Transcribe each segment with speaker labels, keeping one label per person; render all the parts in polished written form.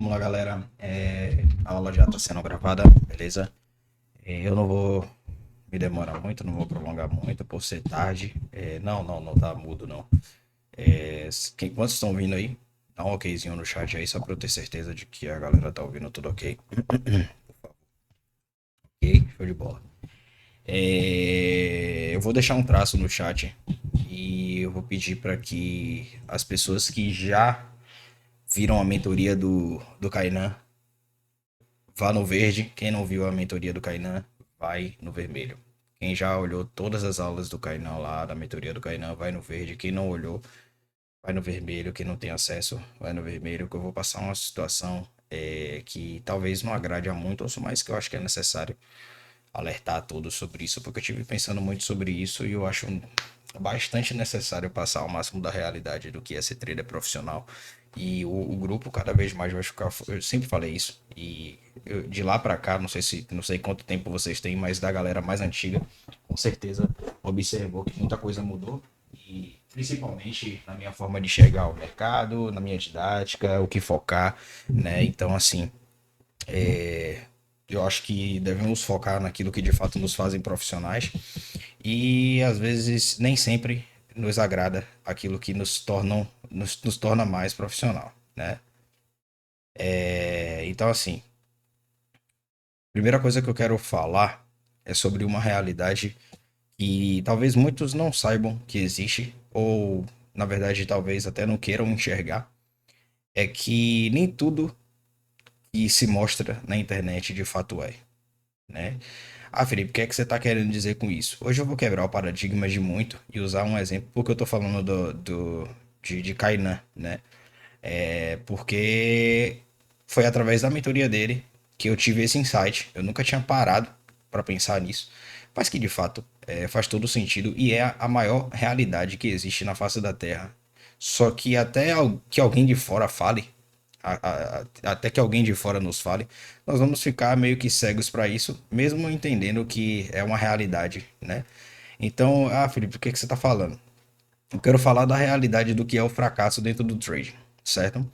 Speaker 1: Vamos lá, galera. A aula já está sendo gravada, beleza? Eu não vou me demorar muito, não vou prolongar muito por ser tarde. Não tá mudo, não. Quantos estão ouvindo aí? Dá um okzinho no chat aí, só para eu ter certeza de que a galera tá ouvindo tudo ok. Ok, show de bola. Eu vou deixar um traço no chat e eu vou pedir para que as pessoas que já viram a mentoria do Kainan vá no verde. Quem não viu a mentoria do Kainan, vai no vermelho. Quem já olhou todas as aulas do Kainan lá, da mentoria do Kainan, vai no verde. Quem não olhou, vai no vermelho. Quem não tem acesso, vai no vermelho. Que eu vou passar uma situação que talvez não agrade a muitos, mas que eu acho que é necessário alertar a todos sobre isso, porque eu tive pensando muito sobre isso e eu acho bastante necessário passar ao máximo da realidade do que é ser trader profissional. E o grupo cada vez mais vai ficar. Eu sempre falei isso. E de lá pra cá, não sei quanto tempo vocês têm, mas da galera mais antiga, com certeza observou que muita coisa mudou. E principalmente na minha forma de enxergar o mercado, na minha didática, o que focar, né? Então, assim, eu acho que devemos focar naquilo que de fato nos fazem profissionais e às vezes nem sempre nos agrada aquilo que nos torna mais profissional, né? Então, assim, primeira coisa que eu quero falar é sobre uma realidade que talvez muitos não saibam que existe, ou na verdade talvez até não queiram enxergar, é que nem tudo que se mostra na internet de fato é, né? Ah, Felipe, o que é que você está querendo dizer com isso? Hoje eu vou quebrar o paradigma de muito e usar um exemplo, porque eu estou falando de Kainan, né? Porque foi através da mentoria dele que eu tive esse insight. Eu nunca tinha parado para pensar nisso, mas que de fato faz todo sentido e é a maior realidade que existe na face da Terra. Só que que alguém de fora fale, até que alguém de fora nos fale, nós vamos ficar meio que cegos para isso, mesmo entendendo que é uma realidade, né? Então, Felipe, o que você está falando? Eu quero falar da realidade do que é o fracasso dentro do trading, certo?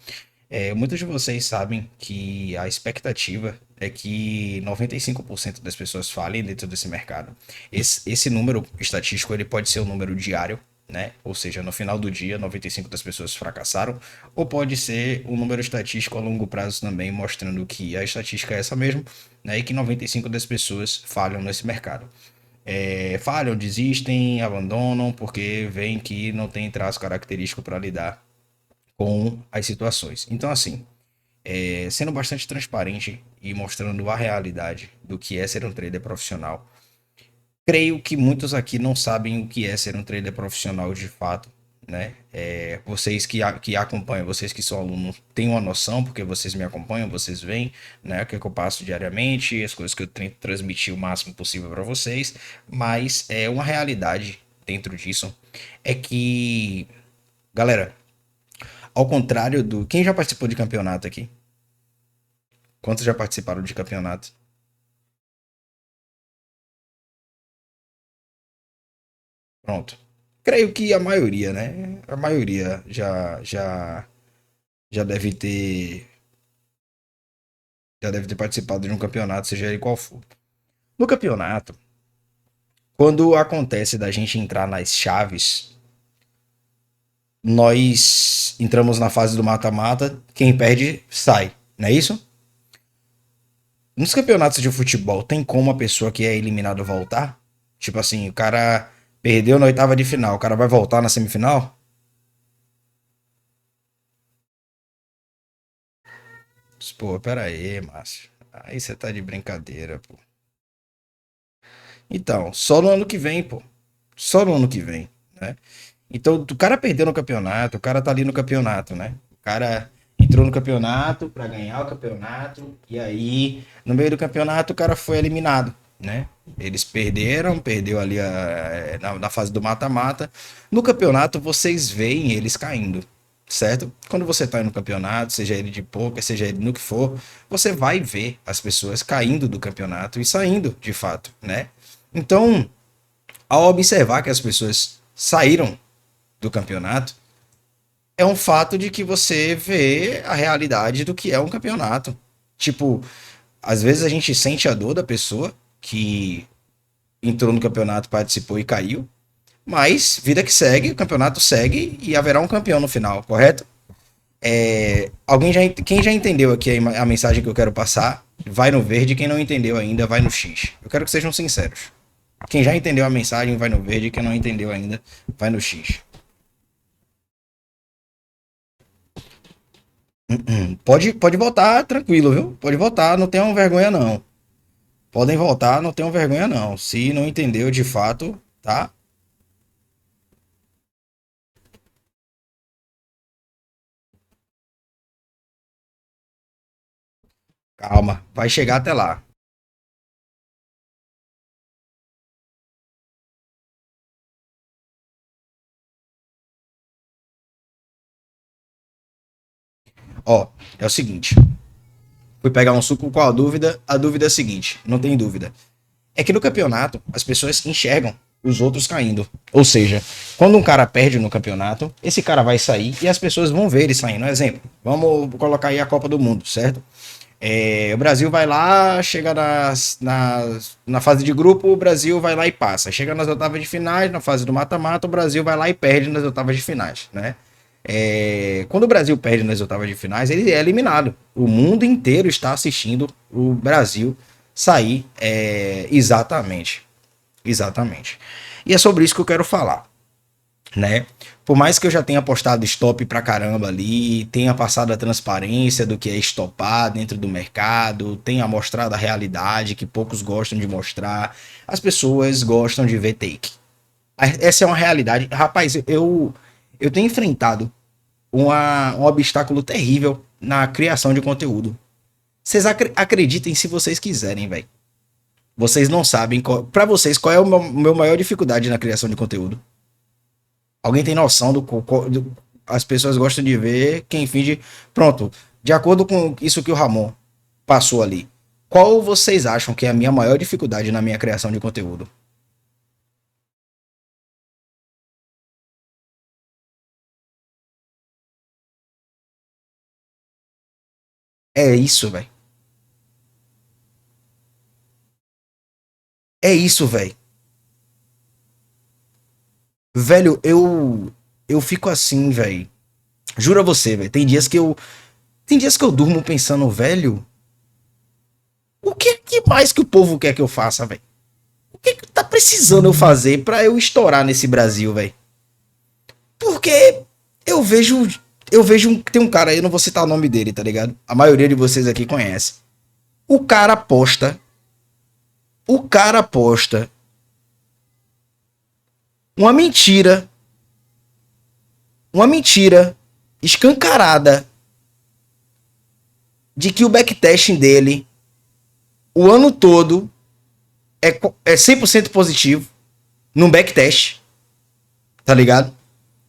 Speaker 1: Muitos de vocês sabem que a expectativa é que 95% das pessoas falem dentro desse mercado. Esse número estatístico ele pode ser um número diário, né? Ou seja, no final do dia, 95% das pessoas fracassaram, ou pode ser um número estatístico a longo prazo também, mostrando que a estatística é essa mesmo, né? E que 95% das pessoas falham nesse mercado. Falham, desistem, abandonam, porque veem que não tem traço característico para lidar com as situações. Então, assim, sendo bastante transparente e mostrando a realidade do que é ser um trader profissional, creio que muitos aqui não sabem o que é ser um trader profissional de fato, né? Vocês que acompanham, vocês que são alunos, têm uma noção, porque vocês me acompanham, vocês veem, né? O que, é que eu passo diariamente, as coisas que eu tento transmitir o máximo possível para vocês, mas é uma realidade dentro disso é que, galera, ao contrário do. Quem já participou de campeonato aqui? Quantos já participaram de campeonato? Pronto. Creio que a maioria, né? A maioria já deve ter já deve ter participado de um campeonato, seja ele qual for. No campeonato, quando acontece da gente entrar nas chaves, nós entramos na fase do mata-mata, quem perde sai, não é isso? Nos campeonatos de futebol, tem como a pessoa que é eliminada voltar? Tipo assim, o cara perdeu na oitava de final, o cara vai voltar na semifinal? Pô, pera aí, Márcio. Aí você tá de brincadeira, pô. Então, só no ano que vem, pô. Só no ano que vem, né? Então, o cara perdeu no campeonato, o cara tá ali no campeonato, né? O cara entrou no campeonato pra ganhar o campeonato, e aí, no meio do campeonato, o cara foi eliminado, né? Eles perdeu ali na fase do mata-mata. No campeonato, vocês veem eles caindo, certo? Quando você tá no campeonato, seja ele de poker, seja ele no que for, você vai ver as pessoas caindo do campeonato e saindo, de fato, né? Então, ao observar que as pessoas saíram do campeonato, é um fato de que você vê a realidade do que é um campeonato. Tipo, às vezes a gente sente a dor da pessoa que entrou no campeonato, participou e caiu, mas vida que segue, o campeonato segue e haverá um campeão no final, correto? Quem já entendeu aqui a mensagem que eu quero passar, vai no verde, quem não entendeu ainda, vai no X. Eu quero que sejam sinceros. Quem já entendeu a mensagem, vai no verde, quem não entendeu ainda, vai no X. Pode votar tranquilo, viu? Pode votar, não tenham vergonha não. Podem votar, não tenham vergonha não. Se não entendeu de fato, tá? Calma, vai chegar até lá. Ó, é o seguinte. Fui pegar um suco com a dúvida. A dúvida é a seguinte: não tem dúvida. É que no campeonato as pessoas enxergam os outros caindo. Ou seja, quando um cara perde no campeonato, esse cara vai sair e as pessoas vão ver ele saindo. Exemplo, vamos colocar aí a Copa do Mundo, certo? O Brasil vai lá, chega na fase de grupo, o Brasil vai lá e passa. Chega nas oitavas de finais, na fase do mata-mata, o Brasil vai lá e perde nas oitavas de finais, né? Quando o Brasil perde nas oitavas de finais, ele é eliminado. O mundo inteiro está assistindo o Brasil sair. Exatamente. Exatamente. E é sobre isso que eu quero falar, né? Por mais que eu já tenha postado stop pra caramba ali, tenha passado a transparência do que é estopar dentro do mercado, tenha mostrado a realidade que poucos gostam de mostrar, as pessoas gostam de ver take. Essa é uma realidade. Rapaz, eu tenho enfrentado um obstáculo terrível na criação de conteúdo. Vocês acreditem se vocês quiserem, velho. Vocês não sabem, pra vocês, qual é o meu maior dificuldade na criação de conteúdo. Alguém tem noção as pessoas gostam de ver quem finge. Pronto, de acordo com isso que o Ramon passou ali, qual vocês acham que é a minha maior dificuldade na minha criação de conteúdo? É isso, velho. É isso, velho. Velho, eu fico assim, velho. Juro a você, velho. Tem dias que eu durmo pensando, velho, o que mais que o povo quer que eu faça, velho? O que tá precisando eu fazer pra eu estourar nesse Brasil, velho? Porque eu vejo. Tem um cara aí, eu não vou citar o nome dele, tá ligado? A maioria de vocês aqui conhece. O cara posta. O cara posta uma mentira. Uma mentira escancarada de que o backtesting dele o ano todo é 100% positivo num backtest, tá ligado?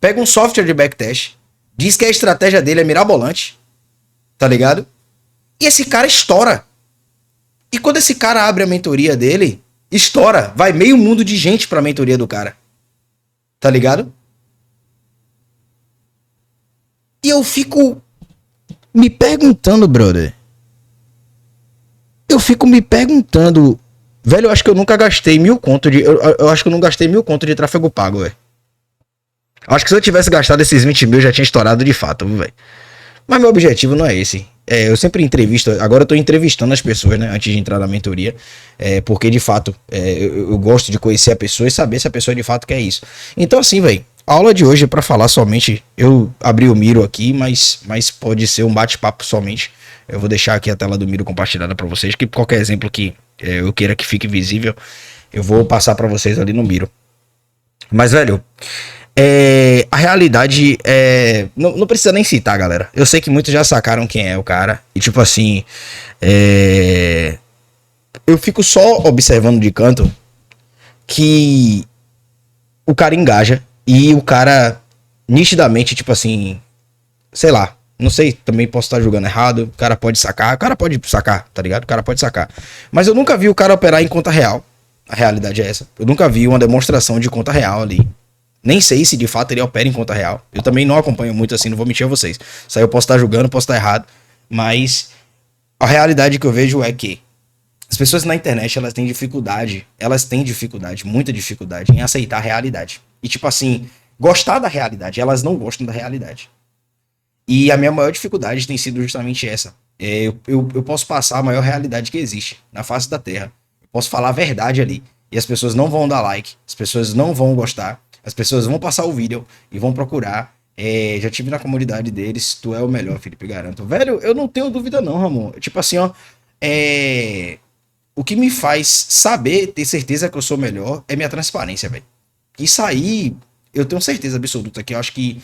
Speaker 1: Pega um software de backtest, diz que a estratégia dele é mirabolante, tá ligado? E esse cara estoura. E quando esse cara abre a mentoria dele, estoura. Vai meio mundo de gente pra mentoria do cara, tá ligado? E eu fico me perguntando, brother. Eu fico me perguntando. Velho, eu acho que eu nunca gastei 1.000 conto de. Eu acho que eu não gastei 1.000 conto de tráfego pago, velho. Acho que se eu tivesse gastado esses 20 mil, já tinha estourado de fato, velho. Mas meu objetivo não é esse. Eu sempre entrevisto, agora eu tô entrevistando as pessoas, né, antes de entrar na mentoria, porque de fato eu gosto de conhecer a pessoa e saber se a pessoa de fato quer isso. Então assim, velho, a aula de hoje é pra falar somente, eu abri o Miro aqui, mas pode ser um bate-papo somente. Eu vou deixar aqui a tela do Miro compartilhada pra vocês, que qualquer exemplo que eu queira que fique visível, eu vou passar pra vocês ali no Miro. Mas, velho, a realidade é. Não precisa nem citar, galera. Eu sei que muitos já sacaram quem é o cara. E, tipo assim. Eu fico só observando de canto que o cara engaja. E o cara, nitidamente, tipo assim. Sei lá. Não sei, também posso estar julgando errado. O cara pode sacar. O cara pode sacar, tá ligado? O cara pode sacar. Mas eu nunca vi o cara operar em conta real. A realidade é essa. Eu nunca vi uma demonstração de conta real ali. Nem sei se de fato ele opera em conta real. Eu também não acompanho muito assim, não vou mentir a vocês. Isso aí eu posso estar julgando, posso estar errado. Mas a realidade que eu vejo é que as pessoas na internet, elas têm dificuldade, muita dificuldade em aceitar a realidade. E tipo assim, gostar da realidade, elas não gostam da realidade. E a minha maior dificuldade tem sido justamente essa. Eu posso passar a maior realidade que existe na face da Terra. Eu posso falar a verdade ali. E as pessoas não vão dar like, as pessoas não vão gostar, as pessoas vão passar o vídeo e vão procurar. Já tive na comunidade deles, tu é o melhor, Felipe, garanto. Velho, eu não tenho dúvida não, Ramon. Tipo assim, ó, o que me faz saber, ter certeza que eu sou melhor, é minha transparência, velho. Isso aí, eu tenho certeza absoluta que eu acho que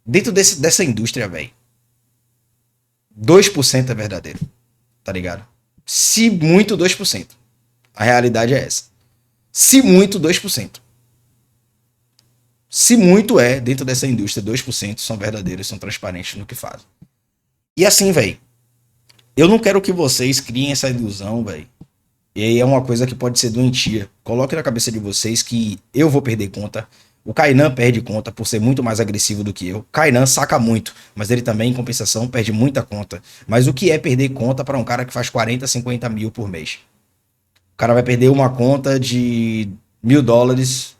Speaker 1: dentro dessa indústria, velho, 2% é verdadeiro, tá ligado? Se muito, 2%. A realidade é essa. Se muito, 2%. Se muito dentro dessa indústria, 2% são verdadeiros, são transparentes no que fazem. E assim, velho, eu não quero que vocês criem essa ilusão, velho. E aí é uma coisa que pode ser doentia. Coloque na cabeça de vocês que eu vou perder conta. O Kainan perde conta por ser muito mais agressivo do que eu. Kainan saca muito, mas ele também, em compensação, perde muita conta. Mas o que é perder conta para um cara que faz 40, 50 mil por mês? O cara vai perder uma conta de US$ 1.000,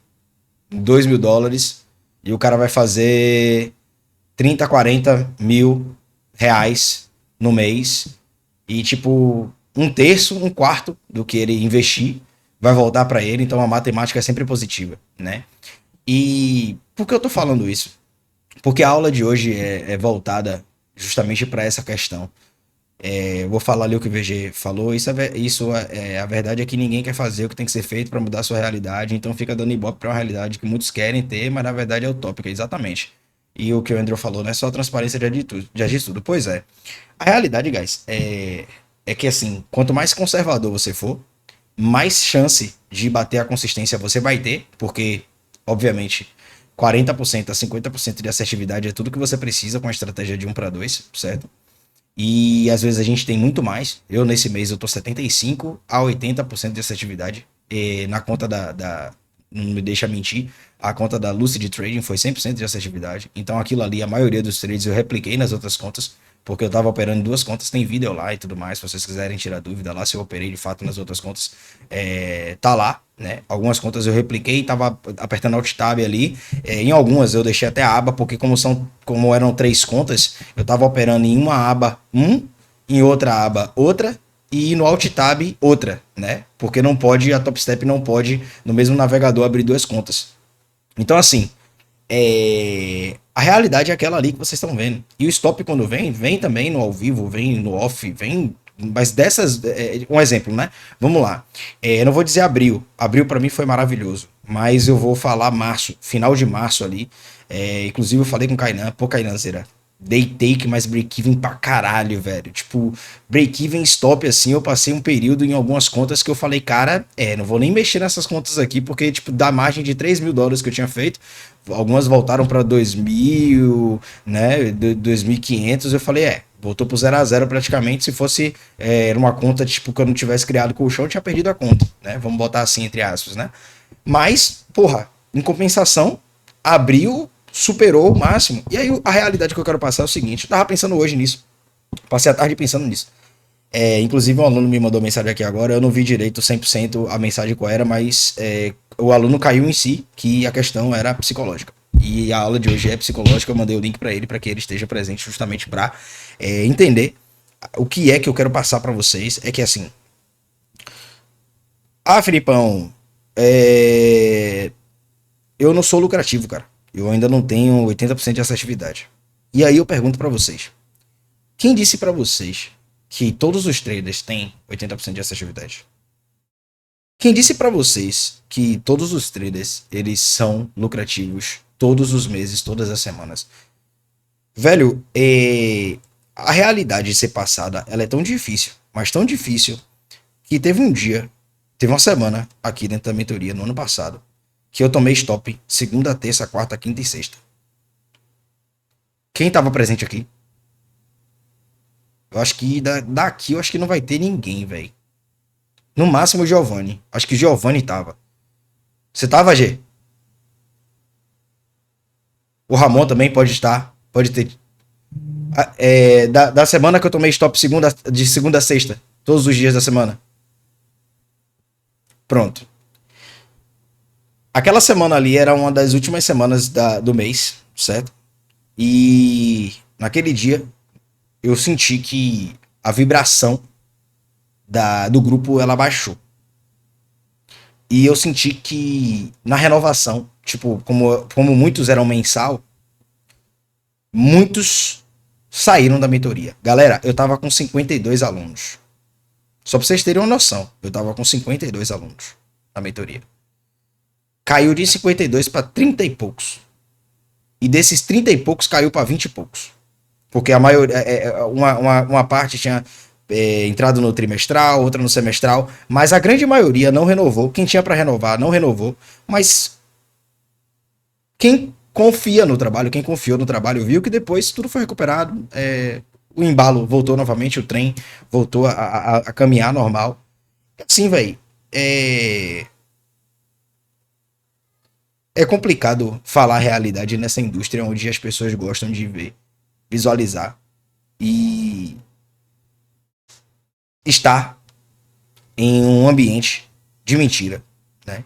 Speaker 1: US$ 2.000, e o cara vai fazer 30, 40 mil reais no mês. E tipo, um terço, um quarto do que ele investir vai voltar para ele. Então a matemática é sempre positiva, né? E por que eu tô falando isso? Porque a aula de hoje é voltada justamente para essa questão. Eu vou falar ali o que o VG falou. A verdade é que ninguém quer fazer o que tem que ser feito para mudar a sua realidade. Então fica dando ibope para uma realidade que muitos querem ter, mas na verdade é utópica, exatamente. E o que o Andrew falou, não é só a transparência de agir tudo. Pois é. A realidade, guys, é que assim, quanto mais conservador você for, mais chance de bater a consistência você vai ter, porque, obviamente, 40% a 50% de assertividade é tudo que você precisa com a estratégia de 1 para 2, certo? E às vezes a gente tem muito mais. Eu, nesse mês, eu tô 75 a 80% de assertividade. E na conta não me deixa mentir, a conta da Lucid Trading foi 100% de assertividade. Então aquilo ali, a maioria dos trades eu repliquei nas outras contas, porque eu tava operando em duas contas, tem vídeo lá e tudo mais, se vocês quiserem tirar dúvida lá, se eu operei de fato nas outras contas, tá lá, né? Algumas contas eu repliquei, tava apertando Alt Tab ali, em algumas eu deixei até a aba, porque como eram três contas, eu tava operando em uma aba em outra aba outra, e no Alt Tab outra, né? Porque não pode, a Top Step não pode no mesmo navegador abrir duas contas. Então, assim, a realidade é aquela ali que vocês estão vendo. E o stop, quando vem também no ao vivo, vem no off, vem. Mas dessas. Um exemplo, né? Vamos lá. Eu não vou dizer abril. Abril para mim foi maravilhoso. Mas eu vou falar março, final de março ali. Inclusive eu falei com o Kainan. Pô, Kainan, Zera. Day take, mas break-even pra caralho, velho. Tipo, break-even stop, assim, eu passei um período em algumas contas que eu falei, cara, não vou nem mexer nessas contas aqui, porque, tipo, da margem de US$ 3.000 que eu tinha feito, algumas voltaram pra 2.000, né, 2.500, eu falei, voltou pro 0 a 0 praticamente. Se fosse uma conta, tipo, que eu não tivesse criado colchão, eu tinha perdido a conta, né, vamos botar assim, entre aspas, né. Mas, porra, em compensação, abriu, superou o máximo. E aí a realidade que eu quero passar é o seguinte, eu tava pensando hoje nisso, passei a tarde pensando nisso. Inclusive um aluno me mandou mensagem aqui agora, eu não vi direito 100% a mensagem qual era, mas o aluno caiu em si, que a questão era psicológica. E a aula de hoje é psicológica, eu mandei o link para ele, para que ele esteja presente justamente para entender o que é que eu quero passar para vocês. É que assim, Filipão, eu não sou lucrativo, cara. Eu ainda não tenho 80% de assertividade. E aí eu pergunto para vocês, quem disse para vocês que todos os traders têm 80% de assertividade? Quem disse para vocês que todos os traders eles são lucrativos todos os meses, todas as semanas? Velho, a realidade de ser passada, ela é tão difícil, mas tão difícil, que teve uma semana aqui dentro da mentoria no ano passado, que eu tomei stop segunda, terça, quarta, quinta e sexta. Quem tava presente aqui? Eu acho que daqui eu acho que não vai ter ninguém, velho. No máximo o Giovanni. Acho que o Giovanni tava. Você tava, G? O Ramon também pode estar. Pode ter. Da semana que eu tomei stop de segunda a sexta. Todos os dias da semana. Pronto. Aquela semana ali era uma das últimas semanas do mês, certo? E naquele dia eu senti que a vibração do grupo ela baixou. E eu senti que na renovação, tipo, como muitos eram mensal, muitos saíram da mentoria. Galera, eu tava com 52 alunos. Só pra vocês terem uma noção, eu tava com 52 alunos na mentoria. Caiu de 52 para 30 e poucos. E desses 30 e poucos caiu para 20 e poucos. Porque a maioria, uma parte tinha entrado no trimestral, outra no semestral, mas a grande maioria não renovou. Quem tinha para renovar não renovou, mas quem confia no trabalho, quem confiou no trabalho, viu que depois tudo foi recuperado. O embalo voltou novamente, o trem voltou a caminhar normal. Assim, velho, é complicado falar a realidade nessa indústria onde as pessoas gostam de ver, visualizar e estar em um ambiente de mentira, né?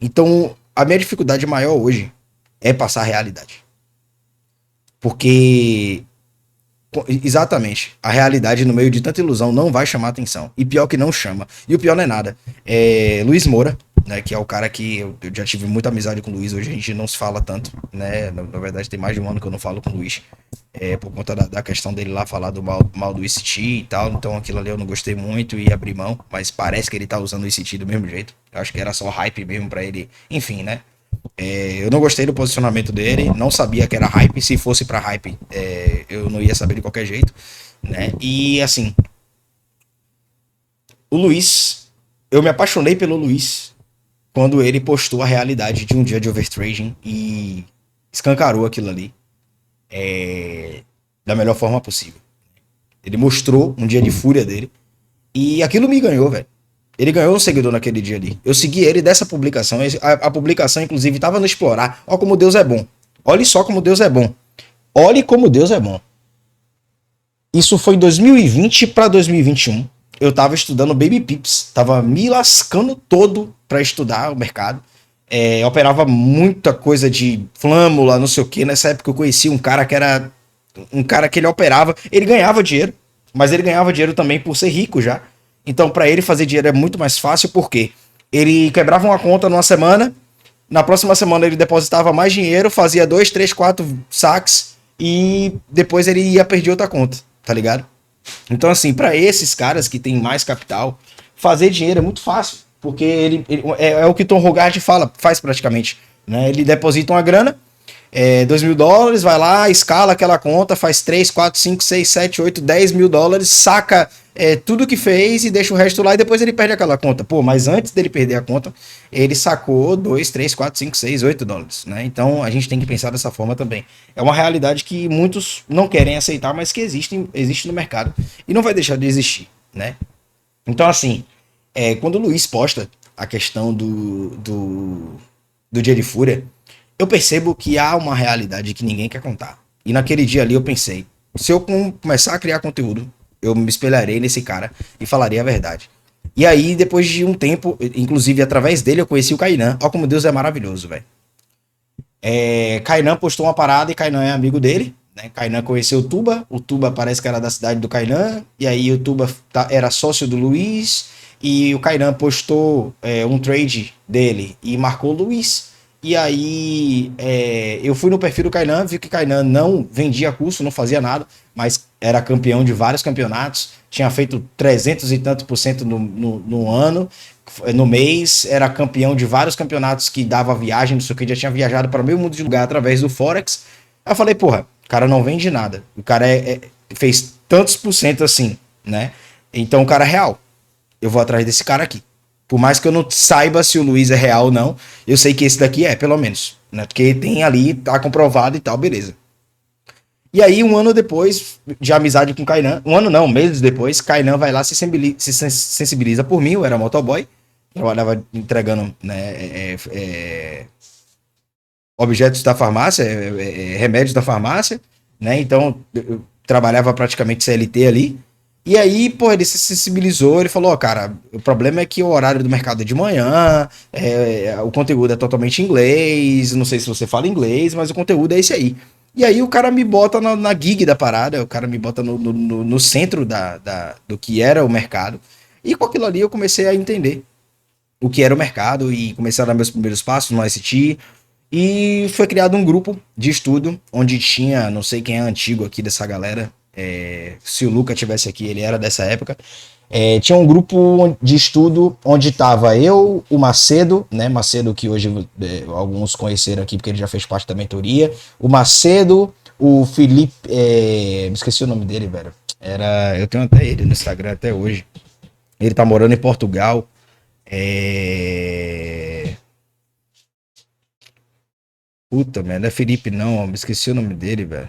Speaker 1: Então, a minha dificuldade maior hoje é passar a realidade. Porque exatamente, a realidade no meio de tanta ilusão não vai chamar atenção. E pior que não chama. E o pior não é nada. Luiz Moura, né, que é o cara que eu já tive muita amizade com o Luiz, hoje a gente não se fala tanto, né? Na verdade, tem mais de um ano que eu não falo com o Luiz. Por conta da questão dele lá falar do mal do ICT e tal. Então aquilo ali eu não gostei muito e abri mão. Mas parece que ele tá usando o ICT do mesmo jeito. Eu acho que era só hype mesmo pra ele. Enfim, né? Eu não gostei do posicionamento dele, não sabia que era hype. Se fosse pra hype, eu não ia saber de qualquer jeito, né? E assim, o Luiz, eu me apaixonei pelo Luiz quando ele postou a realidade de um dia de overtrading e escancarou aquilo ali da melhor forma possível. Ele mostrou um dia de fúria dele e aquilo me ganhou, velho. Ele ganhou um seguidor naquele dia ali. Eu segui ele dessa publicação. A publicação, inclusive, estava no Explorar. Olha como Deus é bom. Olhe só como Deus é bom. Olhe como Deus é bom. Isso foi em 2020 para 2021. Eu tava estudando Baby Pips. Tava me lascando todo para estudar o mercado. Operava muita coisa de flâmula, não sei o que. Nessa época eu conheci um cara que era... Um cara que ele operava. Ele ganhava dinheiro. Mas ele ganhava dinheiro também por ser rico já. Então, para ele fazer dinheiro é muito mais fácil, porque ele quebrava uma conta numa semana, na próxima semana ele depositava mais dinheiro, fazia 2, 3, 4 saques e depois ele ia perder outra conta, tá ligado? Então, assim, para esses caras que têm mais capital, fazer dinheiro é muito fácil, porque é o que Tom Hogarth faz praticamente, né? Ele deposita uma grana, $2.000, vai lá, escala aquela conta, faz 3, 4, 5, 6, 7, 8, $10.000, saca tudo que fez e deixa o resto lá e depois ele perde aquela conta. Pô, mas antes dele perder a conta, ele sacou 2, 3, 4, 5, 6, $8, né? Então a gente tem que pensar dessa forma também. É uma realidade que muitos não querem aceitar, mas que existe no mercado e não vai deixar de existir, né? Então, assim, quando o Luiz posta a questão do dia de fúria, eu percebo que há uma realidade que ninguém quer contar. E naquele dia ali eu pensei, se eu começar a criar conteúdo, eu me espelharei nesse cara e falaria a verdade. E aí, depois de um tempo, inclusive através dele, eu conheci o Kainan. Olha como Deus é maravilhoso, velho. Kainan postou uma parada e Kainan é amigo dele, né? Kainan conheceu o Tuba parece que era da cidade do Kainan, e aí o Tuba era sócio do Luiz, e o Kainan postou um trade dele e marcou o Luiz. E aí eu fui no perfil do Kainan, vi que Kainan não vendia curso, não fazia nada, mas era campeão de vários campeonatos, tinha feito 300 e tanto por cento no ano, no mês, era campeão de vários campeonatos que dava viagem, não sei o que, já tinha viajado para meio mundo de lugar através do Forex. Aí eu falei, porra, o cara não vende nada, o cara fez tantos por cento assim, né? Então o cara é real, eu vou atrás desse cara aqui. Por mais que eu não saiba se o Luiz é real ou não, eu sei que esse daqui pelo menos, né? Porque tem ali, tá comprovado e tal, beleza. E aí, um ano depois de amizade com o Kainan, um ano não, meses depois, Kainan vai lá, se sensibiliza por mim, eu era motoboy, trabalhava entregando, né, objetos da farmácia, remédios da farmácia, né? Então, eu trabalhava praticamente CLT ali. E aí, pô, ele se sensibilizou, ele falou, ó, cara, o problema é que o horário do mercado é de manhã, o conteúdo é totalmente em inglês, não sei se você fala inglês, mas o conteúdo é esse aí. E aí o cara me bota na gig da parada, o cara me bota no centro do que era o mercado. E com aquilo ali eu comecei a entender o que era o mercado e comecei a dar meus primeiros passos no ICT. E foi criado um grupo de estudo onde tinha, não sei quem é antigo aqui dessa galera, se o Luca tivesse aqui, ele era dessa época. Tinha um grupo de estudo onde estava eu, o Macedo, né? Macedo que hoje alguns conheceram aqui porque ele já fez parte da mentoria. O Macedo, o Felipe, me esqueci o nome dele, velho. Eu tenho até ele no Instagram até hoje. Ele tá morando em Portugal. Puta, merda, não é Felipe não, me esqueci o nome dele, velho.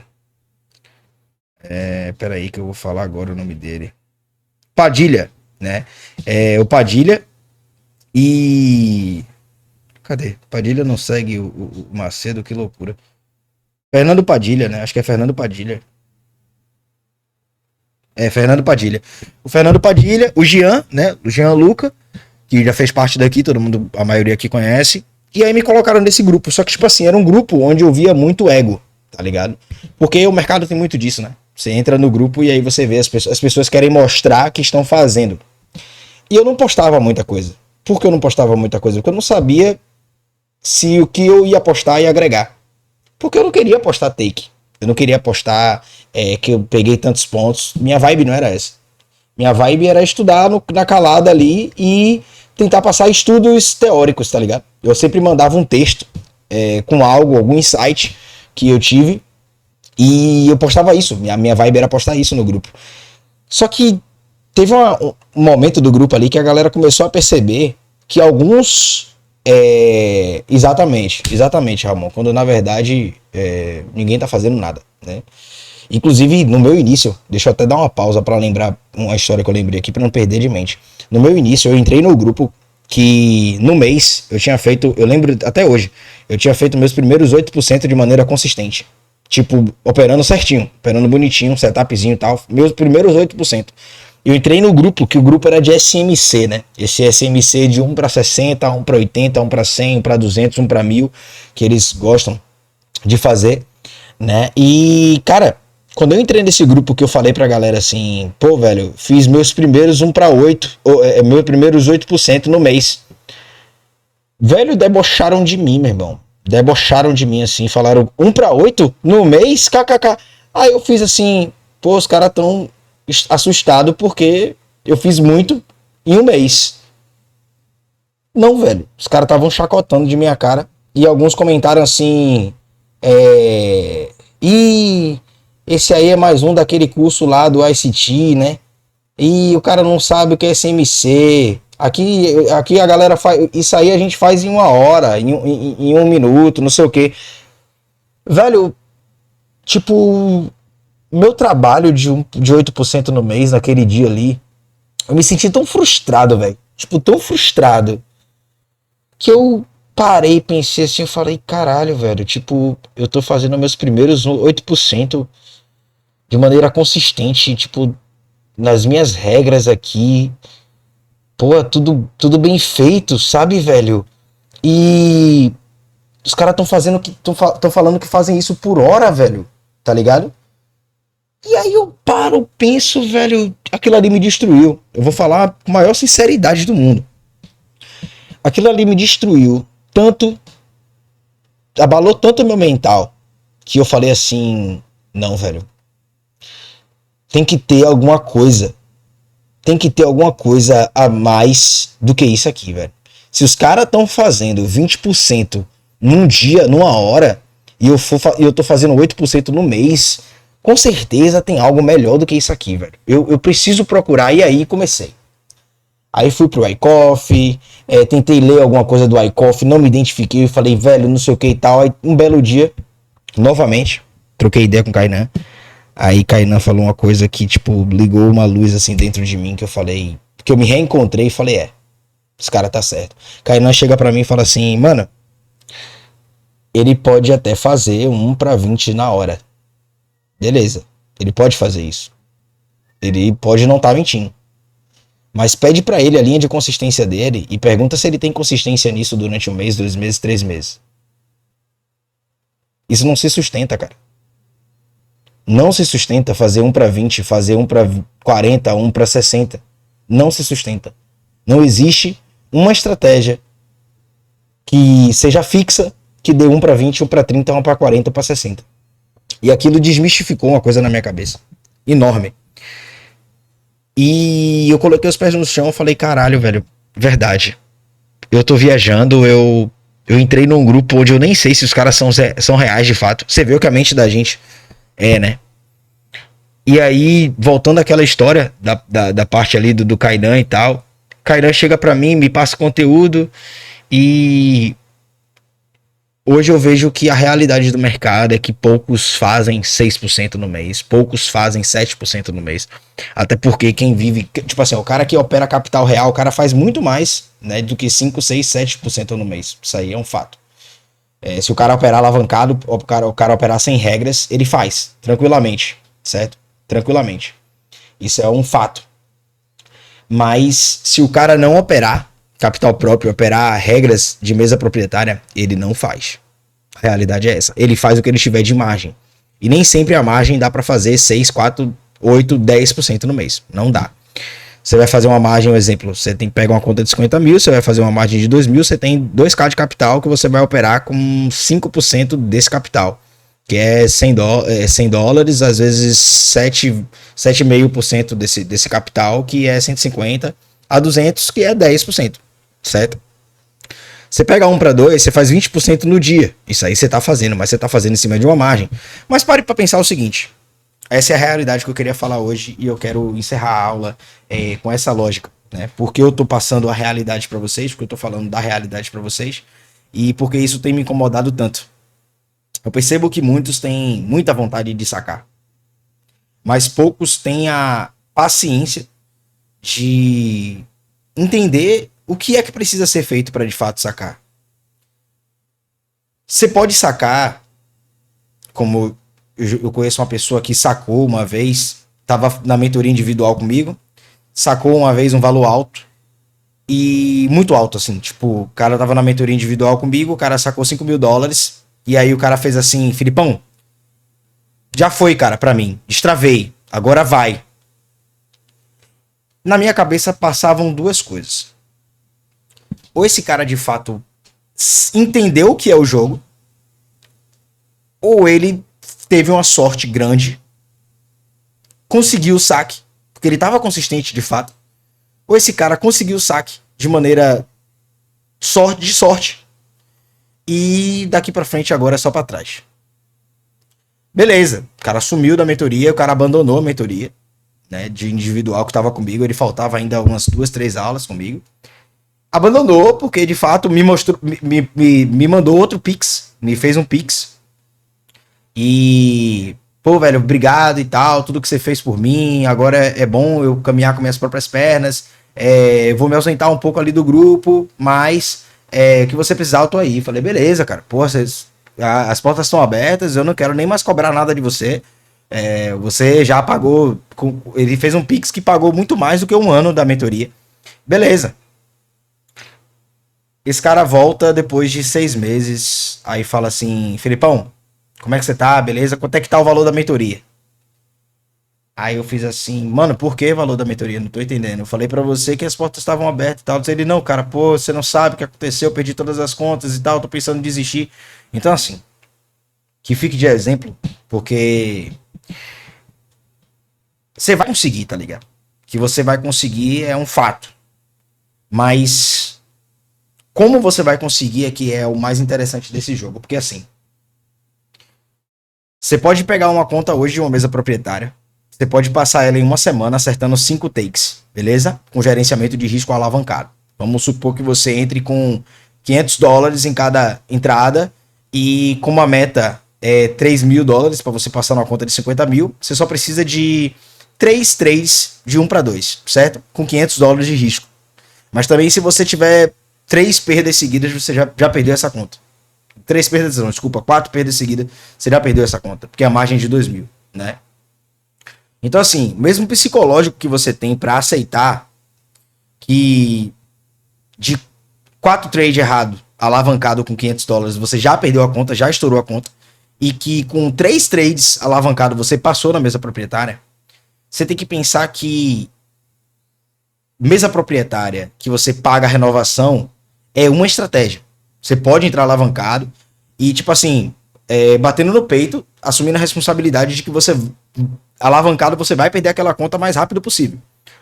Speaker 1: Peraí que eu vou falar agora o nome dele. Padilha, né? O Padilha e... Cadê? Padilha não segue o Macedo, que loucura. Fernando Padilha, né? Acho que é Fernando Padilha. Fernando Padilha. O Fernando Padilha, o Jean, né? O Jean Luca, que já fez parte daqui, todo mundo, a maioria aqui conhece. E aí me colocaram nesse grupo. Só que, tipo assim, era um grupo onde eu via muito ego, tá ligado? Porque o mercado tem muito disso, né? Você entra no grupo e aí você vê as pessoas querem mostrar que estão fazendo. E eu não postava muita coisa. Por que eu não postava muita coisa? Porque eu não sabia se o que eu ia postar ia agregar. Porque eu não queria postar take. Eu não queria postar que eu peguei tantos pontos. Minha vibe não era essa. Minha vibe era estudar na calada ali e tentar passar estudos teóricos, tá ligado? Eu sempre mandava um texto com algo, algum insight que eu tive e eu postava isso. Minha vibe era postar isso no grupo. Só que teve um momento do grupo ali que a galera começou a perceber que alguns. Exatamente, Ramon. Quando na verdade ninguém tá fazendo nada, né? Inclusive, no meu início, deixa eu até dar uma pausa para lembrar uma história que eu lembrei aqui para não perder de mente. No meu início, eu entrei no grupo que no mês eu tinha feito, eu lembro até hoje, eu tinha feito meus primeiros 8% de maneira consistente. Tipo, operando certinho, operando bonitinho, setupzinho e tal, meus primeiros 8%. Eu entrei no grupo, que o grupo era de SMC, né? Esse SMC de 1 para 60, 1 para 80, 1 para 100, 1 para 200, 1 para 1000, que eles gostam de fazer, né? E, cara, quando eu entrei nesse grupo que eu falei pra galera assim, pô, velho, fiz meus primeiros 1 para 8, meus primeiros 8% no mês. Velho, debocharam de mim, meu irmão. Debocharam de mim assim, falaram 1 para 8 no mês, kkk. Aí eu fiz assim, pô, os caras tão assustados porque eu fiz muito em um mês. Não, velho, os caras estavam chacotando de minha cara e alguns comentaram assim, e esse aí é mais um daquele curso lá do ICT, né? E o cara não sabe o que é SMC. Aqui a galera faz. Isso aí a gente faz em uma hora, em um minuto, não sei o que. Velho, tipo, meu trabalho de 8% no mês, naquele dia ali, eu me senti tão frustrado, velho. Tipo, tão frustrado. Que eu parei, pensei assim, eu falei, caralho, velho. Tipo, eu tô fazendo meus primeiros 8% de maneira consistente, tipo, nas minhas regras aqui. Pô, tudo bem feito, sabe, velho? E os caras estão fazendo que estão falando que fazem isso por hora, velho. Tá ligado? E aí eu paro, penso, velho, aquilo ali me destruiu. Eu vou falar com a maior sinceridade do mundo. Aquilo ali me destruiu tanto, abalou tanto o meu mental, que eu falei assim, não, velho. Tem que ter alguma coisa. Tem que ter alguma coisa a mais do que isso aqui, velho. Se os caras estão fazendo 20% num dia, numa hora, e eu tô fazendo 8% no mês, com certeza tem algo melhor do que isso aqui, velho. Eu preciso procurar, e aí comecei. Aí fui pro iCoffee, tentei ler alguma coisa do iCoffee, não me identifiquei, falei, velho, não sei o que e tal. Aí um belo dia, novamente, troquei ideia com o Kainan. Aí Kainan falou uma coisa que, tipo, ligou uma luz assim dentro de mim, que eu falei, que eu me reencontrei e falei, esse cara tá certo. Kainan chega pra mim e fala assim, mano, ele pode até fazer 1/20 na hora. Beleza, ele pode fazer isso. Ele pode não estar mentindo. Mas pede pra ele a linha de consistência dele e pergunta se ele tem consistência nisso durante 1 mês, 2 meses, 3 meses. Isso não se sustenta, cara. Não se sustenta fazer 1/20, fazer 1/40, 1/60. Não se sustenta. Não existe uma estratégia que seja fixa, que dê 1/20, 1/30, 1/40, 1/60. E aquilo desmistificou uma coisa na minha cabeça. Enorme. E eu coloquei os pés no chão e falei, caralho, velho, verdade. Eu tô viajando, eu entrei num grupo onde eu nem sei se os caras são reais de fato. Você vê o que a mente da gente é, né? E aí, voltando àquela história da parte ali do Kainan e tal. Kainan chega pra mim, me passa conteúdo e hoje eu vejo que a realidade do mercado é que poucos fazem 6% no mês, poucos fazem 7% no mês. Até porque quem vive, tipo assim, o cara que opera capital real, o cara faz muito mais, né, do que 5, 6, 7% no mês. Isso aí é um fato. Se o cara operar alavancado, o cara operar sem regras, ele faz, tranquilamente, certo? Tranquilamente. Isso é um fato. Mas se o cara não operar capital próprio, operar regras de mesa proprietária, ele não faz. A realidade é essa. Ele faz o que ele tiver de margem. E nem sempre a margem dá para fazer 6, 4, 8, 10% no mês. Não dá. Você vai fazer uma margem, um exemplo, você tem que pegar uma conta de 50 mil, você vai fazer uma margem de 2 mil, você tem 2k de capital que você vai operar com 5% desse capital. Que é 100 dólares, às vezes 7,5% desse capital, que é 150, a 200, que é 10%, certo? Você pega 1/2, você faz 20% no dia. Isso aí você tá fazendo, mas você tá fazendo em cima de uma margem. Mas pare para pensar o seguinte, essa é a realidade que eu queria falar hoje e eu quero encerrar a aula com essa lógica, né? Porque eu tô passando a realidade para vocês, porque eu tô falando da realidade para vocês e porque isso tem me incomodado tanto. Eu percebo que muitos têm muita vontade de sacar, mas poucos têm a paciência de entender o que é que precisa ser feito para de fato sacar. Você pode sacar, como eu conheço uma pessoa que sacou uma vez, estava na mentoria individual comigo, sacou uma vez um valor alto, e muito alto assim, tipo, o cara tava na mentoria individual comigo, o cara sacou 5 mil dólares, e aí o cara fez assim, Filipão, já foi, cara, pra mim. Destravei. Agora vai. Na minha cabeça passavam duas coisas. Ou esse cara de fato entendeu o que é o jogo, ou ele teve uma sorte grande, conseguiu o saque, porque ele estava consistente de fato, ou esse cara conseguiu o saque de maneira de sorte, e daqui pra frente agora é só pra trás. Beleza, o cara sumiu da mentoria, o cara abandonou a mentoria, né, de individual que tava comigo, ele faltava ainda umas 2, 3 aulas comigo. Abandonou porque de fato me mostrou, me mandou outro Pix, me fez um Pix. E, pô, velho, obrigado e tal, tudo que você fez por mim, agora é bom eu caminhar com minhas próprias pernas, vou me ausentar um pouco ali do grupo, mas que você precisar eu tô aí. Falei, beleza, cara, pô, as portas estão abertas, eu não quero nem mais cobrar nada de você. Você já pagou, ele fez um Pix que pagou muito mais do que 1 ano da mentoria. Beleza. Esse cara volta depois de 6 meses, aí fala assim, Felipão, como é que você tá? Beleza? Quanto é que tá o valor da mentoria? Aí eu fiz assim, mano, por que valor da mentoria? Não tô entendendo. Eu falei pra você que as portas estavam abertas e tal. Ele, não, cara, pô, você não sabe o que aconteceu, eu perdi todas as contas e tal, tô pensando em desistir. Então, assim, que fique de exemplo, porque você vai conseguir, tá ligado? Que você vai conseguir é um fato. Mas como você vai conseguir é que é o mais interessante desse jogo. Porque assim, você pode pegar uma conta hoje de uma mesa proprietária, você pode passar ela em 1 semana acertando 5 takes, beleza? Com gerenciamento de risco alavancado. Vamos supor que você entre com 500 dólares em cada entrada e com uma meta 3 mil dólares para você passar numa conta de 50 mil, você só precisa de 3 trades de 1/2, certo? Com 500 dólares de risco. Mas também se você tiver 3 perdas seguidas, você já perdeu essa conta. 3 perdas, não, desculpa, 4 perdas seguidas, você já perdeu essa conta, porque é a margem de 2.000, né? Então, assim, mesmo psicológico que você tem para aceitar que de 4 trades errados, alavancado com $500, você já perdeu a conta, já estourou a conta, e que com 3 trades alavancado você passou na mesa proprietária, você tem que pensar que mesa proprietária que você paga a renovação é uma estratégia. Você pode entrar alavancado e, tipo assim, batendo no peito, assumindo a responsabilidade de que você, alavancado, você vai perder aquela conta o mais rápido possível.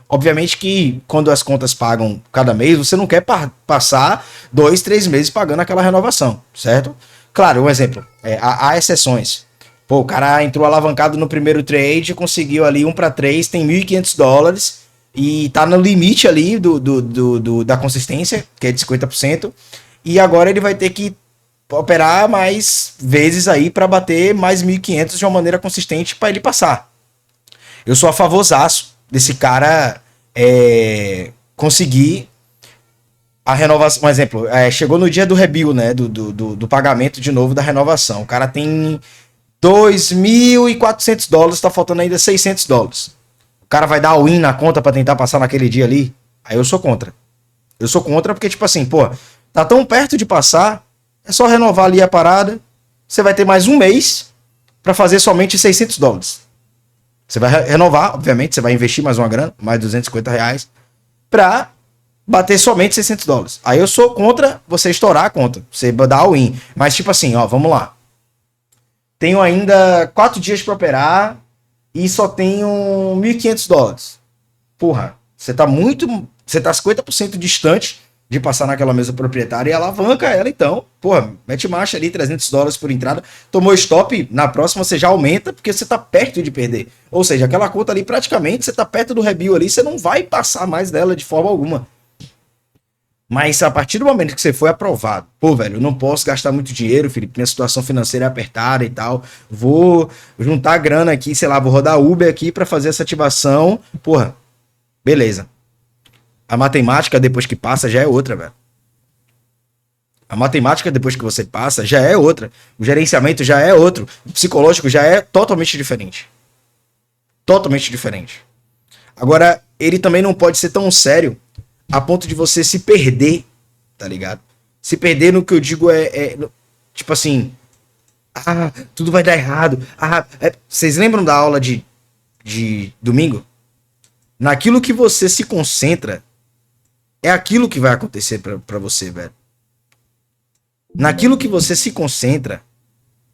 Speaker 1: Obviamente que quando as contas pagam cada mês, você não quer passar 2, 3 meses pagando aquela renovação, certo? Claro, um exemplo, há exceções. Pô, o cara entrou alavancado no primeiro trade, conseguiu ali 1 para 3, tem $1.500 e tá no limite ali da consistência, que é de 50%, e agora ele vai ter que operar mais vezes aí para bater mais 1.500 de uma maneira consistente para ele passar. Eu sou a favorzaço desse cara conseguir a renovação. Um exemplo, chegou no dia do rebill, né? Do pagamento de novo da renovação. O cara tem $2.400, tá faltando ainda $600. O cara vai dar all-in na conta pra tentar passar naquele dia ali. Aí eu sou contra. Eu sou contra porque, tipo assim, pô, tá tão perto de passar, é só renovar ali a parada. Você vai ter mais um mês pra fazer somente $600. Você vai renovar, obviamente, você vai investir mais uma grana, mais R$250, pra bater somente $600. Aí eu sou contra você estourar a conta, você dar all-in. Mas tipo assim, ó, vamos lá. Tenho ainda 4 dias pra operar e só tenho $1.500. Porra, você tá 50% distante de passar naquela mesa proprietária e alavanca ela, então, porra, mete marcha ali, $300 por entrada, tomou stop, na próxima você já aumenta, porque você tá perto de perder. Ou seja, aquela conta ali, praticamente, você tá perto do rebill ali, você não vai passar mais dela de forma alguma. Mas a partir do momento que você foi aprovado, pô, velho, eu não posso gastar muito dinheiro, Felipe, minha situação financeira é apertada e tal, vou juntar grana aqui, sei lá, vou rodar Uber aqui pra fazer essa ativação, porra, beleza. A matemática, depois que passa, já é outra, velho. A matemática, depois que você passa, já é outra. O gerenciamento já é outro. O psicológico já é totalmente diferente. Totalmente diferente. Agora, ele também não pode ser tão sério a ponto de você se perder, tá ligado? Se perder no que eu digo tipo assim, tudo vai dar errado. Vocês lembram da aula de domingo? Naquilo que você se concentra, é aquilo que vai acontecer pra você, velho. Naquilo que você se concentra,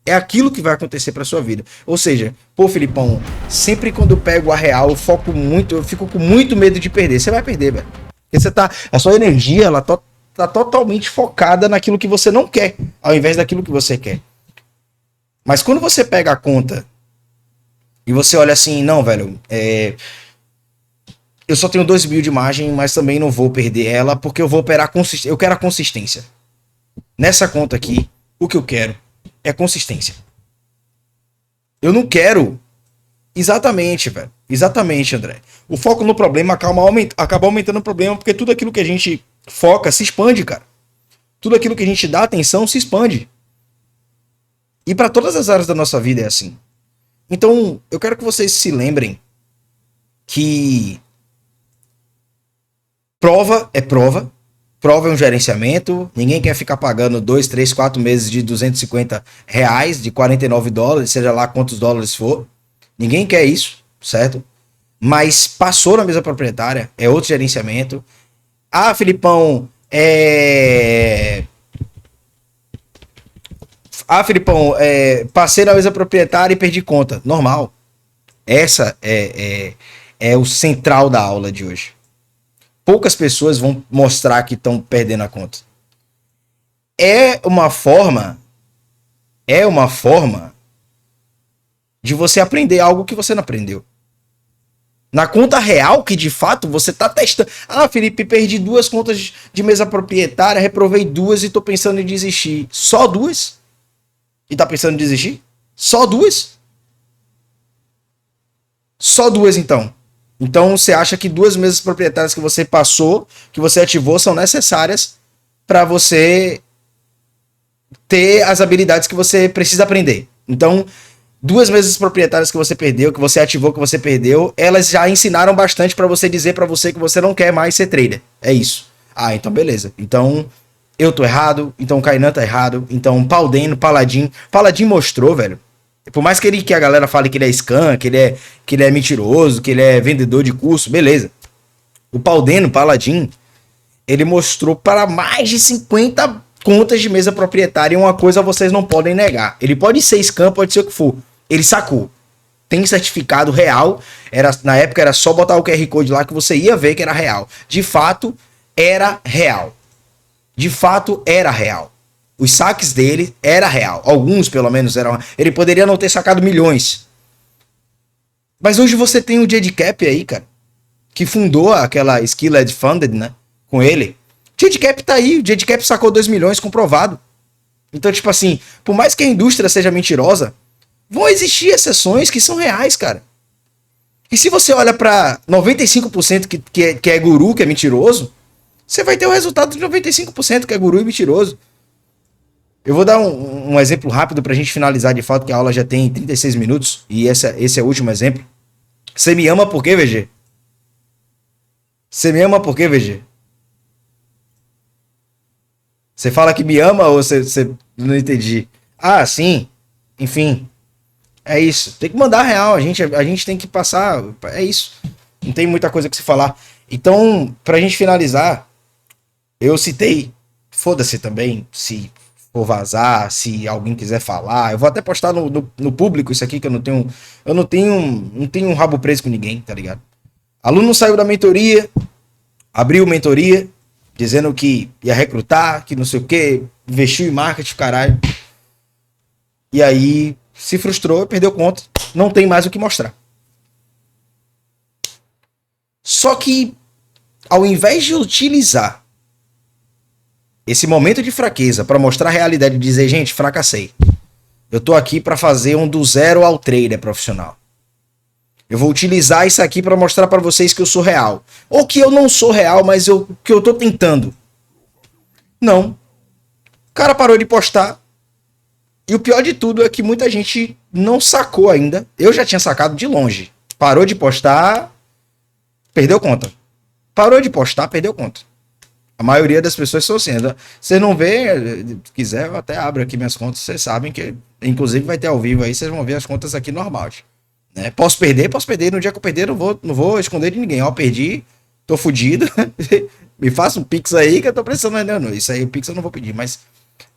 Speaker 1: é aquilo que vai acontecer pra sua vida. Ou seja, pô, Filipão, sempre quando eu pego a real, eu foco muito, eu fico com muito medo de perder. Você vai perder, velho. Porque a sua energia, ela tá totalmente focada naquilo que você não quer, ao invés daquilo que você quer. Mas quando você pega a conta e você olha assim, não, velho, eu só tenho 2.000 de margem, mas também não vou perder ela, porque eu vou operar consistência. Eu quero a consistência. Nessa conta aqui, o que eu quero é consistência. Eu não quero... Exatamente, velho. Exatamente, André. O foco no problema acaba aumentando o problema, porque tudo aquilo que a gente foca se expande, cara. Tudo aquilo que a gente dá atenção se expande. E para todas as áreas da nossa vida é assim. Então, eu quero que vocês se lembrem que prova é prova. Prova é um gerenciamento. Ninguém quer ficar pagando 2, 3, 4 meses de R$250, de $49, seja lá quantos dólares for. Ninguém quer isso, certo? Mas passou na mesa proprietária, é outro gerenciamento. Filipão, passei na mesa proprietária e perdi conta. Normal. Essa é o central da aula de hoje. Poucas pessoas vão mostrar que estão perdendo a conta. É uma forma de você aprender algo que você não aprendeu. Na conta real, que de fato você tá testando. Felipe, perdi 2 contas de mesa proprietária, reprovei 2 e tô pensando em desistir. Só 2? E tá pensando em desistir? Só 2? Só 2, então. Então você acha que 2 mesas proprietárias que você passou, que você ativou, são necessárias para você ter as habilidades que você precisa aprender. Então, 2 mesas proprietárias que você perdeu, que você ativou, que você perdeu, elas já ensinaram bastante pra você dizer pra você que você não quer mais ser trader. É isso. Ah, então beleza. Então, eu tô errado, então o Kainan tá errado, então Paladin, Paladin mostrou, velho. Por mais que a galera fale que ele é scam, que ele é mentiroso, que ele é vendedor de curso, beleza. O Paladin, ele mostrou para mais de 50 contas de mesa proprietária e uma coisa vocês não podem negar. Ele pode ser scam, pode ser o que for. Ele sacou. Tem certificado real. Na época era só botar o QR Code lá que você ia ver que era real. De fato, era real. De fato, era real. Os saques dele era real. Alguns, pelo menos, eram. Ele poderia não ter sacado milhões. Mas hoje você tem o Jadecap aí, cara, que fundou aquela Skilled Funded, né? Com ele. Jadecap tá aí. O Jadecap sacou 2 milhões comprovado. Então, tipo assim, por mais que a indústria seja mentirosa, vão existir exceções que são reais, cara. E se você olha pra 95% que é guru, que é mentiroso, você vai ter o resultado de 95% que é guru e mentiroso. Eu vou dar um exemplo rápido pra gente finalizar de fato, que a aula já tem 36 minutos, e esse é o último exemplo. Você me ama por quê, VG? Você me ama por quê, VG? Você fala que me ama ou você não entendi? Ah, sim. Enfim. É isso. Tem que mandar real. A gente tem que passar. É isso. Não tem muita coisa que se falar. Então, pra gente finalizar, eu citei. Foda-se também se for vazar, se alguém quiser falar. Eu vou até postar no público isso aqui, que eu não tenho. Não tenho um rabo preso com ninguém, tá ligado? Aluno saiu da mentoria, abriu mentoria, dizendo que ia recrutar, que não sei o que, investiu em marketing, caralho. E aí se frustrou, perdeu conta, não tem mais o que mostrar. Só que, ao invés de utilizar esse momento de fraqueza para mostrar a realidade e dizer, gente, fracassei. Eu tô aqui para fazer um do zero ao trader profissional. Eu vou utilizar isso aqui para mostrar para vocês que eu sou real. Ou que eu não sou real, mas que eu tô tentando. Não. O cara parou de postar. E o pior de tudo é que muita gente não sacou ainda. Eu já tinha sacado de longe. Parou de postar, perdeu conta. Parou de postar, perdeu conta. A maioria das pessoas são assim. Você não vê, se quiser, eu até abro aqui minhas contas. Vocês sabem que, inclusive, vai ter ao vivo aí. Vocês vão ver as contas aqui normais. Né? Posso perder. No dia que eu perder, não vou esconder de ninguém. Ó, perdi, tô fudido. Me faça um pix aí que eu tô precisando. Não, isso aí, o pix eu não vou pedir. Mas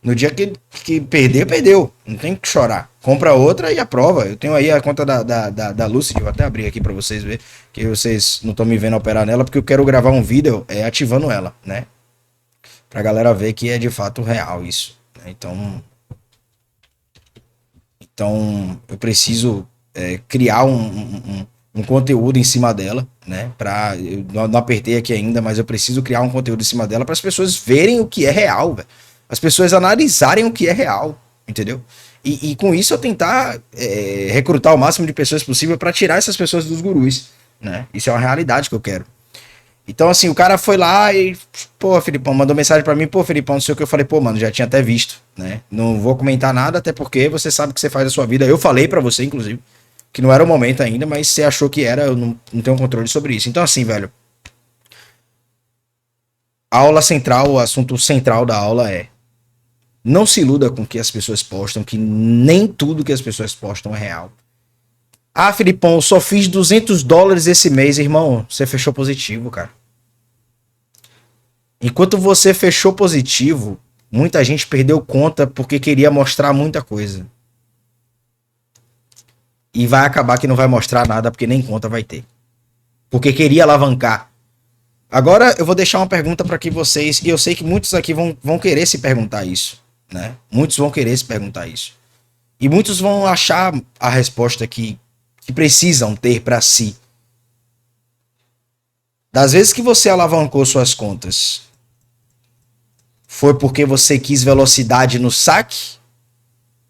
Speaker 1: no dia que perder, perdeu. Não tem que chorar. Compra outra e aprova. Eu tenho aí a conta da Lucid. Vou até abrir aqui pra vocês verem. Que vocês não estão me vendo operar nela. Porque eu quero gravar um vídeo ativando ela, né? Pra galera ver que é de fato real isso. Né? Então eu preciso criar um conteúdo em cima dela, né? Eu não apertei aqui ainda, mas eu preciso criar um conteúdo em cima dela para as pessoas verem o que é real, velho. As pessoas analisarem o que é real, entendeu? E com isso eu tentar recrutar o máximo de pessoas possível para tirar essas pessoas dos gurus, né? Isso é uma realidade que eu quero. Então, assim, o cara foi lá e, pô, Felipão, mandou mensagem pra mim, pô, Felipão, não sei o que. Eu falei, pô, mano, já tinha até visto, né? Não vou comentar nada, até porque você sabe o que você faz da sua vida. Eu falei pra você, inclusive, que não era o momento ainda, mas você achou que era, eu não tenho controle sobre isso. Então, assim, velho, a aula central, o assunto central da aula é: não se iluda com o que as pessoas postam, que nem tudo que as pessoas postam é real. Ah, Felipão, eu só fiz $200 esse mês, irmão. Você fechou positivo, cara. Enquanto você fechou positivo, muita gente perdeu conta porque queria mostrar muita coisa. E vai acabar que não vai mostrar nada porque nem conta vai ter. Porque queria alavancar. Agora eu vou deixar uma pergunta para que vocês, e eu sei que muitos aqui vão querer se perguntar isso, né? Muitos vão querer se perguntar isso. E muitos vão achar a resposta que precisam ter para si. Das vezes que você alavancou suas contas, foi porque você quis velocidade no saque?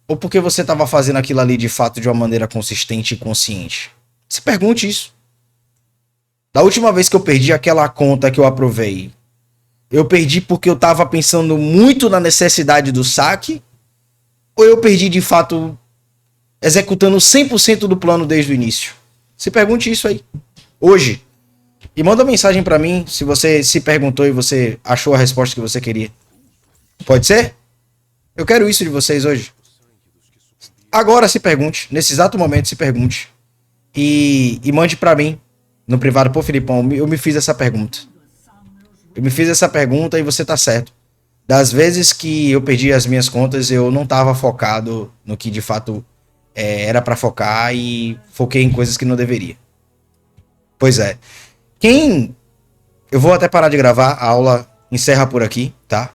Speaker 1: Ou porque você estava fazendo aquilo ali de fato de uma maneira consistente e consciente? Se pergunte isso. Da última vez que eu perdi aquela conta que eu aprovei, eu perdi porque eu estava pensando muito na necessidade do saque? Ou eu perdi de fato executando 100% do plano desde o início? Se pergunte isso aí, hoje. E manda uma mensagem pra mim se você se perguntou e você achou a resposta que você queria. Pode ser? Eu quero isso de vocês hoje. Agora se pergunte, nesse exato momento se pergunte. E mande pra mim no privado, pô, Filipão, eu me fiz essa pergunta. Eu me fiz essa pergunta e você tá certo. Das vezes que eu perdi as minhas contas, eu não tava focado no que de fato era pra focar e foquei em coisas que não deveria. Pois é. Quem. Eu vou até parar de gravar, a aula encerra por aqui, tá?